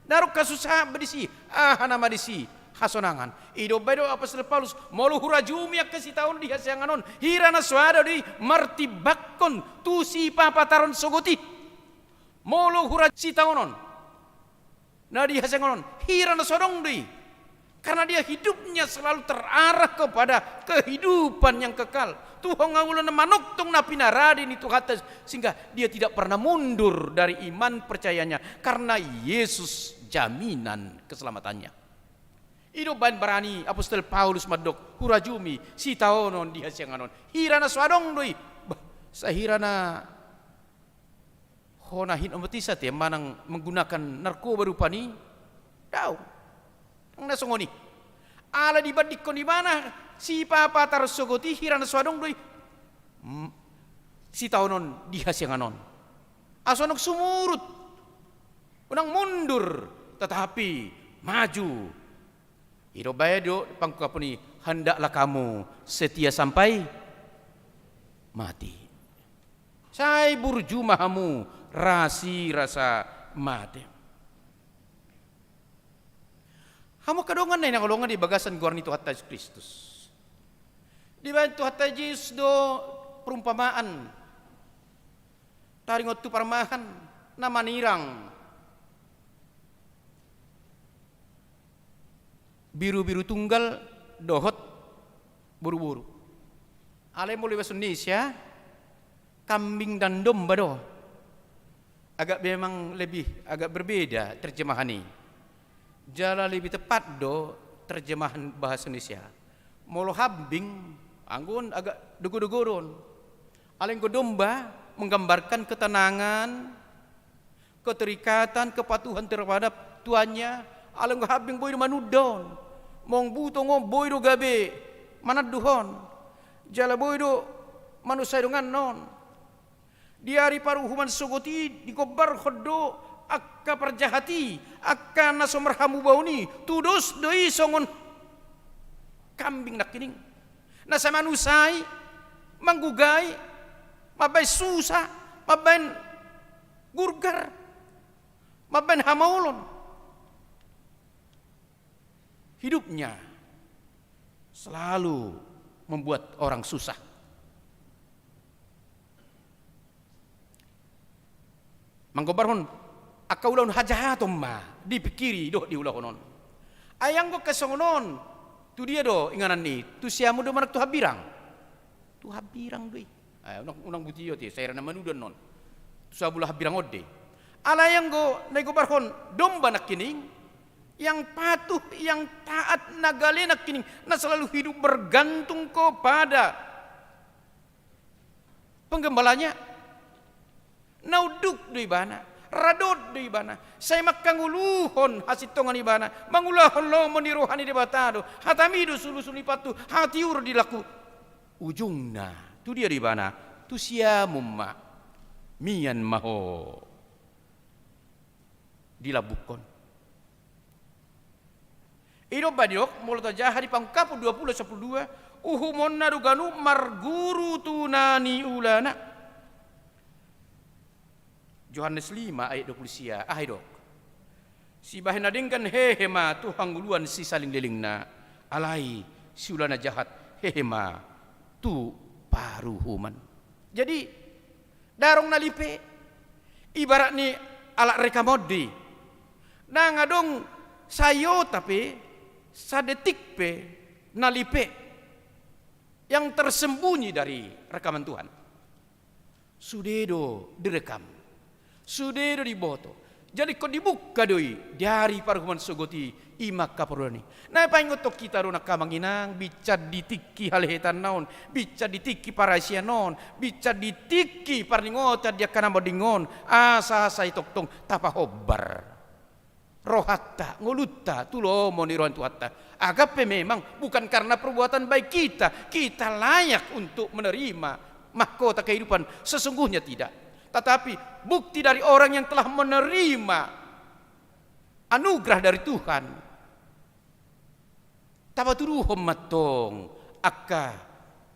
darong kasusahan be di si nama di si hasonangan ido bedo apostol Paulus molu hurajumi akasi tahun di hasanganon hirana suada di martibakkon tu si papataron sogoti molu huraji tahunon nah di hasanganon hirana sodong di karena dia hidupnya selalu terarah kepada kehidupan yang kekal Tuhan ngawulan manok tong napinaradi ni Tuhan sehingga dia tidak pernah mundur dari iman percayanya karena Yesus jaminan keselamatannya. Ido ban barani apostol Paulus madok hurajumi si taonon di hasianganon hirana swadong doi sahirana honahin ometisa te manang menggunakan narkoba rupani tahu nasongoni ala dibadikon di mana si papa tarsogoti hirana swadong doi si taonon di hasianganon asonok sumurut unang mundur tetapi maju Ido baedo pangkapuni hendaklah kamu setia sampai mati. Sai burjumahamu rasi rasa mati. Hamu kadongan na inakulungan di bagasan gorni Tuhan Yesus Kristus. Di ba Tuhan Yesus do perumpamaan taringot tu parmahan na manirang biru-biru tunggal dohot buru-buru. Ale mulai bahasa Indonesia kambing dan domba do. Agak memang lebih agak berbeda terjemahan ini. Jala lebih tepat do terjemahan bahasa Indonesia. Molo hambing anggun agak dugu-dugurun. Ale domba menggambarkan ketenangan, keterikatan, kepatuhan terhadap tuannya. Ale hambing boy manudon. Mong buto ngom boy do gabe manad duhon jala boy do manusay do non Diari paruhuman sogoti dikobar khodo akka perjahati akka nasomrahamu bauni tudus doi songon kambing nakining nasa manusai manggugai mabay susa mabain gurgar mabain hamaulon. Hidupnya selalu membuat orang susah. Manggobarhon akka ulahon hajahatom ma dipikiri doh di ulahonon. Ayang go kesongonon tu dia do inganan ni tu siamu do manak tu habirang. Tu habirang doi. Ay unang butiyo ti sayra na manudon non. Tu sabulah habirang odde. Alayang go naigobarhon domba nakining yang patuh, yang taat nagale nakining na selalu hidup bergantung kepada penggembalanya. Nauduk do ibana, radod do ibana. Saya makanguluhon hasitongan ibana, mangulahon lo menirohani debatado, hatamido sulu-sulu patu, hatiur dilaku. Ujungna, tu dia ibana, tu siamumma, mian maho. Dilabukon. Ino badiok multa jahari pangkapu 20 uhumon naruganu marguru tunani ulana. Yohanes 5 ayat 20 sia dok. Si bahena dengkan hehema Tuhan guluan si saling delingna alai si ulana jahat hehema tu paruhuman. Jadi darong nalipe ibarat ni ala rekamodi na ngadong sayo tapi sadetik pe nalipe yang tersembunyi dari rekaman Tuhan. Sudedo direkam. Sudedo diboto. Jadi kau dibuka doi dari paruhuman sogoti imak kaparoni. Nah paingotok kita rona kamanginang bica ditiki halehetan naon, bica ditiki parasia naon, bica ditiki parningota dia kana bodingon, asa sai toktong tapa hobbar. Rohatta ngolutta tulo moniroan tuatta. Agape memang bukan karena perbuatan baik kita layak untuk menerima mahkota kehidupan, sesungguhnya tidak. Tetapi bukti dari orang yang telah menerima anugerah dari Tuhan. Tapaturuhom matong akka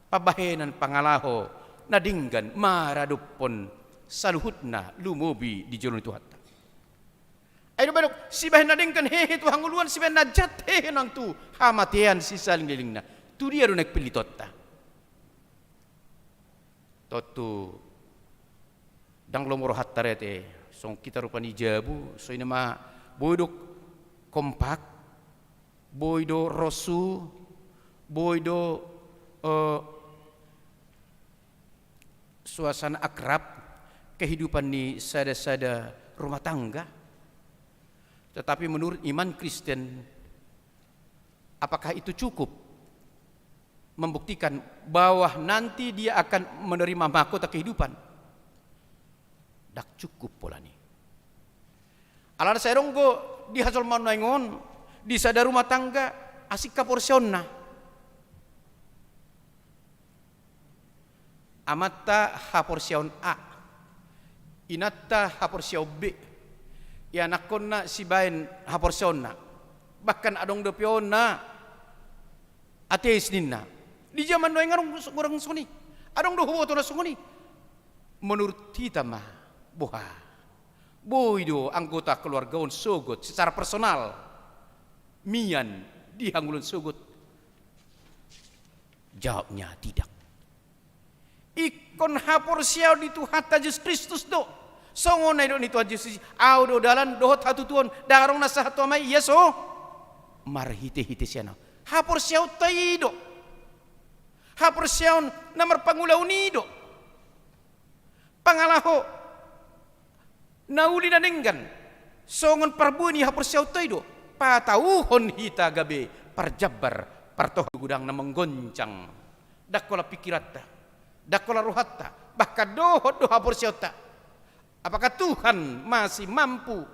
pabahenan pangalaho nadinggan maradupon saluhutna lumubi di jalur Tuhan. Ayo banok si bahen nadingkan hehe Tuhan nguluan si bahen najat hehe nang tu hamatian si saling lilingna. Tu dia do naik pilitotta. Totu dang lomoro hattarete song kita rupani jabu so ina ma boydok kompak boydo rosu boydo suasana akrab kehidupan ni sada-sada rumah tangga. Tetapi menurut iman Kristen apakah itu cukup membuktikan bahwa nanti dia akan menerima mahkota kehidupan? Dak cukup pola ni. Alana saya ronggo di hasil manaingon di sada rumah tangga asik kaporsionna. Amatta haporsion A, inatta haporsion B, ya nakonna si bain haporsionna. Bahkan adong dopiona ateis ninna. Di zaman doy ngarong orang suni, adong do hubo to suni. Menurut kita mah boha, boydo anggota keluarga on sogot secara personal, mian dihangulun sogot. Jawabnya tidak. Ikon hapor siaw di Tuhan Yesus Kristus do. Songon na do ni Tuhan Yesus. Aw do dalan dohot hatu tuon darong nasa hatu amay yeso. Marhite-hite siya na. Hapor siaw tayo do. Hapor siaw na marpangulaw nido. Pangalaho nauli na nenggan songon parbuni hapor siyaw tayo patauhon hita gabe parjabar partoh gudang na menggoncang dakola pikiratta dakola rohatta bahkan dohot do hapor siyaw ta. Apakah Tuhan masih mampu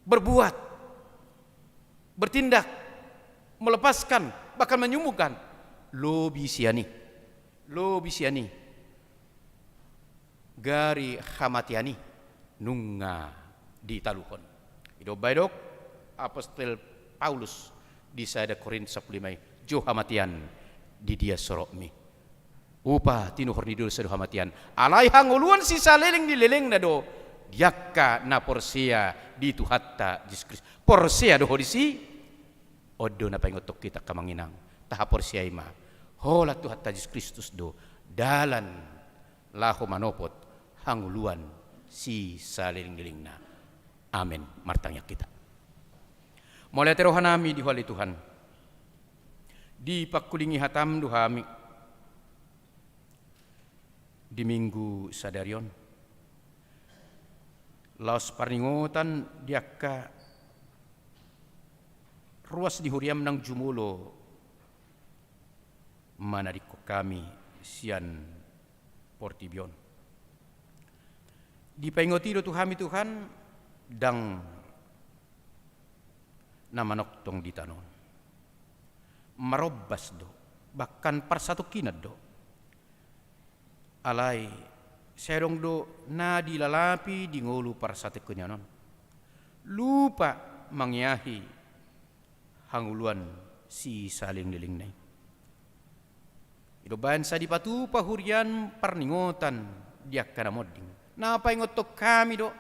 berbuat bertindak melepaskan bahkan menyembuhkan? Lo bisiani gari hamatiani nunga di taluhon. Ido baidok apostol Paulus di sada Korintus 15 jo hamatian di dia sorokmi. Upa tinu hornidul sadu hamatian. Alai hanguluan sisa leleng di leleng na do. Diakka na porsia di tuhatta Yesus Kristus. Porsia do hodisi. Odo na paingotok kita kamanginang. Taha porsia ima. Hola tuhatta Yesus Kristus do. Dalan laho manopot hanguluan si saliling-liling na. Amin. Martangnya kita. Mulai terohanami di hali Tuhan. Di pakulingi hatam duhami. Di minggu sadarion. Laos paringotan diakka ruas di huriam nang jumulo manadiko kami sian portibion. Di paingotido tuhami Tuhan dang namanok tong ditanon. Marobas do bahkan persatu kinad do. Alai serong do na dilalapi di ngolu persatu kenyanon. Lupa mangyahi hanguluan si saling liling nai. Ido bansa di patu pahurian parningotan diakana modding. Napa ingotok kami do?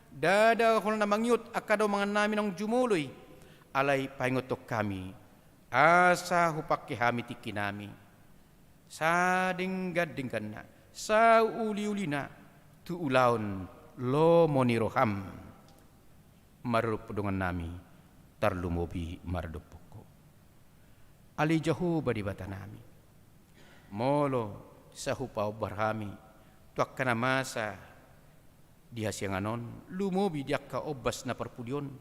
Dada hol na mangyut akado mga namin ang jumuloy. Alay paingotok kami. Asa hupake hami tiki nami. Sa dinggading kana. Sa uli-uli na. Tuulaon lo moniroham. Marupudungan nami. Tarlumobi maradupoko. Ali jahu badi bata nami. Molo sa hupaw barhami. Tuak kana masa. Diha sianganon. Lumobi diak ka obas na parpudyon.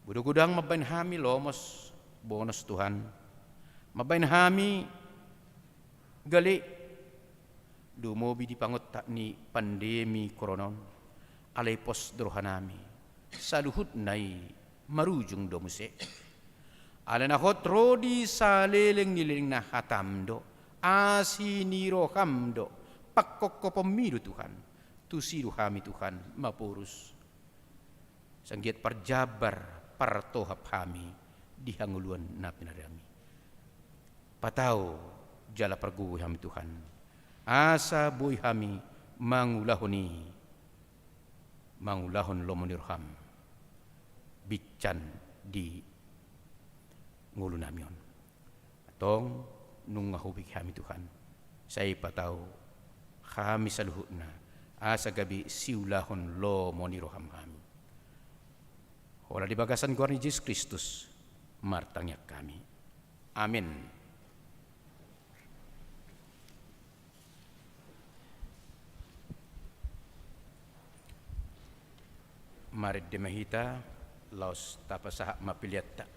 Budugudang mabain hami lomos. Bonus Tuhan. Mabain hami. Gali. Lumobi di pangot ni pandemi koronon. Alay pos drohanami. Saluhut nai marujung domuse. Ala na hotro di sa leleng niling na hatamdo. Asiniro hamdo. Pakkokko pemilu Tuhan. Tusiru hami Tuhan mapurus. Sanggiat parjabar partohap hami dihanguluan na pinarami. Patao jala perguwi hami Tuhan. Asa buhay hami mangulahoni. Mangulahon lomonirham. Bican di ngulu namion. Atong nung ngahubig kami Tuhan. Say pataw kami saluhut na asa gabi siulahon lo moniroham kami. Wala di bagasan ko ni Jesus Kristus martangyak kami. Amin. Marid demahita laos tapasah mapiliatta.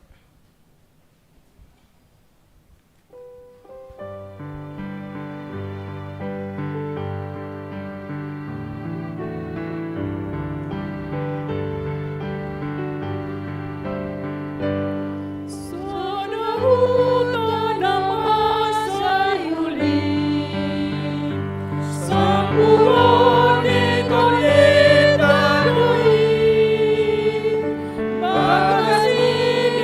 Bagas ini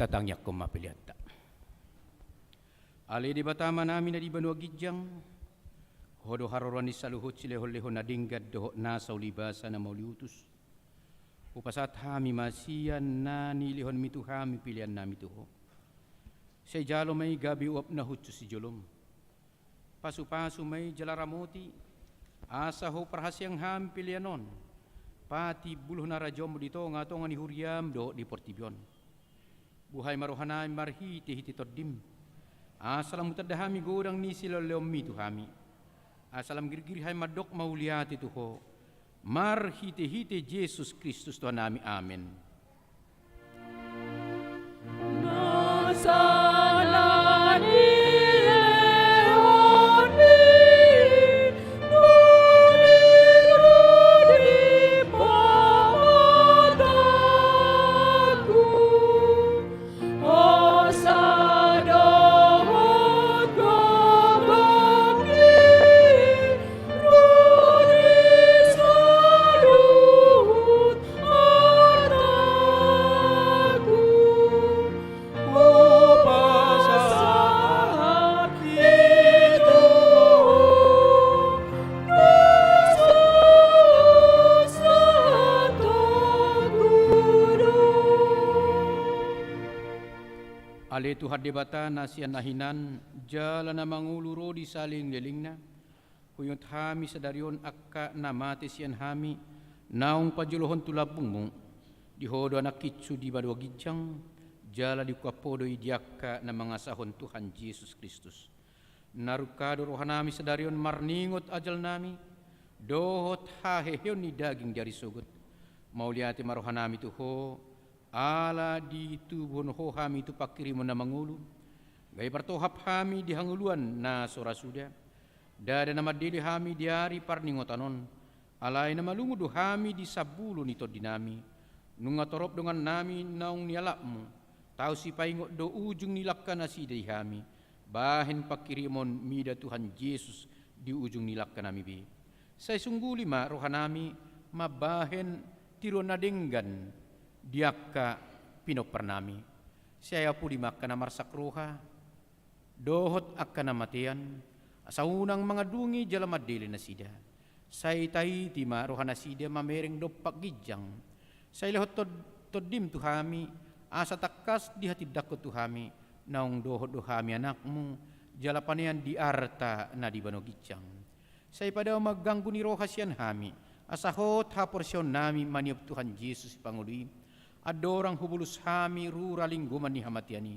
tatangyak ko mapiliata. Ali di batama namin na di banua gijang, hodo haroran ni saluhut silehol-lehon na dinggad doho nasa ulibasa na mauliutus. Upasat hami masiyan na nilihon mitu hami pilihan nami tuho. Sa jalo may gabi uap na hutsu si jolom. Pasu-pasu may jalaramoti, asa ho perhasyang hami pilihanon. Pati buluh na rajom dito nga to nga ni huriam doho di Portibyon. Buhay marohanay marhiti hiti toddim. Asalam mutadahami godang ni silaleom mitu hami. Asalam girgirihay madok mauliati tuho. Marhite-hite Jesus Kristus Tuhan nami. Amen. Ale tu hadebata nasian nahinan jala na manguluro di saling lelingna kuyot hami sadarion akka namate sian hami naung pajulohon tulabung mo di hodo anak kitsu di badwa gijang jala di kapodo idiaka na mga sahon Tuhan Yesus Kristus narukado rohanami sadarion marningot ajal nami dohot haheheon ni daging jari sugut mauliati marohanami tuho ala di tubuhon ho hami tu pakirimu na mangulu gay partohap hami di hanguluan na sorasuda dada na madili hami diari parningotanon alay na malungudo hami di sabulo nito dinami nunga torop dengan nami naung nialakmu tau si paingot do ujung nilakka na sidai hami bahen pakirimon mida Tuhan Yesus di ujung nilakka nami bi say sungguli ma rohanami mabahen tiro na denggan diakka pinopernami saya pudi makka na marsak roha dohot akka na matian asaunang mga dungi jala madili na sida say tahi ti maroha na sida mamereng dopak gijang say lehot toddim tuhami asa takkas di hati dakot tuhami naung dohot dohami anakmu jala panean di arta na di bano gijang say pada magganggu ni roha sian hami asahot ha porsyon nami maniop Tuhan Yesus pangului adorang hubulus hami ruraling guman ni hamatiani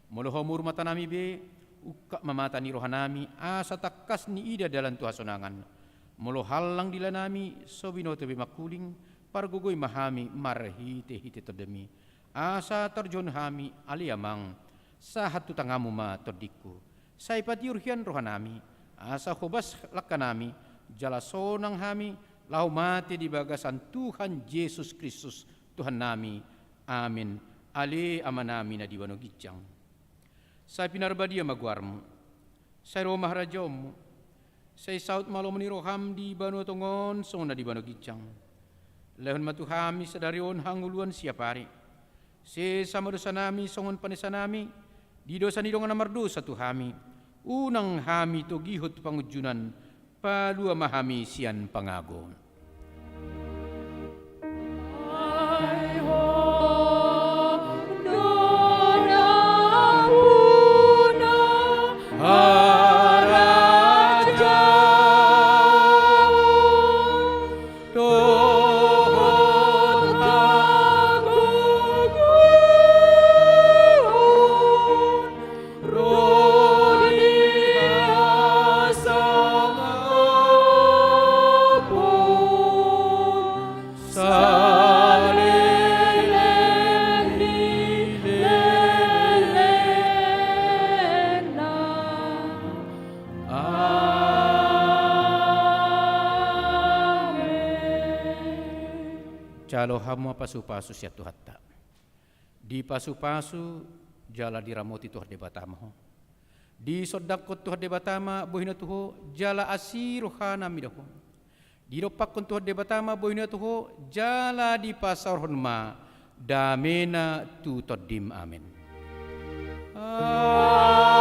molohomur mata nami be ukka mamata ni rohanami asa takkas ni ida dalam tuha sonangan molohalang dila nami sobinoto be makuling pargugoy mahami marhite hite todemi asa terjun hami aliamang sahat tutangamu ma todiku say patiurhian rohanami asa hobas lakanami jala sonang hami lau mati di bagasan Tuhan Yesus Kristus Tuhan nami, amin. Ali amanami na diwano gijang. Sa pinarbadia magwarmo, sa romah rajom, sa saut malom ni roham di banu tongon, song na di banu gijang. Lehon matuhami sa darion hanguluan siapari. Si samadosa nami, songon panisa nami, di dosa nilongan namardo sa tuhami. Unang hami to gihot pangujunan, palua mahami sian pangagon. Calo hamo pasu-pasu siya tuhatta. Di pasu-pasu jala diramoti tuha debatamaho. Di sodakot tuha debatama bohina tuho jala asiru hana midaho. Di ropakon tuha debatama bohina tuho jala di pasar honma damena tu todim amin. Amin.